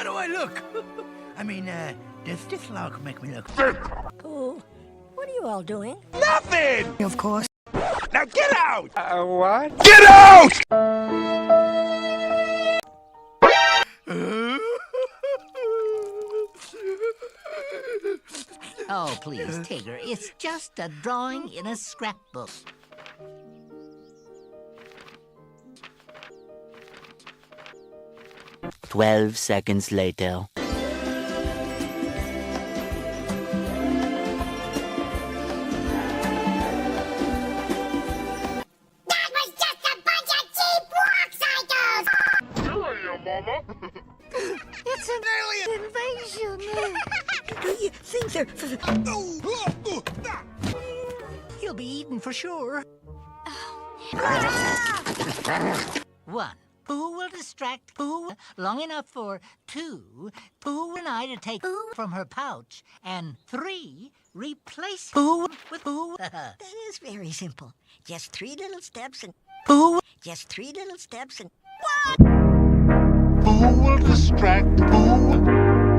How do I look? I mean, does this log make me look Pooh, what are you all doing? Nothing! Of course. Now get out! What? Get out! Oh, please, Tigger, it's just a drawing in a scrapbook. "12 seconds later. That was just a bunch of cheap rock cycles! It's an alien invasion. Do you think they're... He'll be eaten for sure. 1. Pooh will distract Pooh long enough for 2. Pooh and I to take Pooh from her pouch. And 3. Replace Pooh with Pooh. That is very simple. Just 3 little steps and... Pooh. Just 3 little steps and... Who will distract who?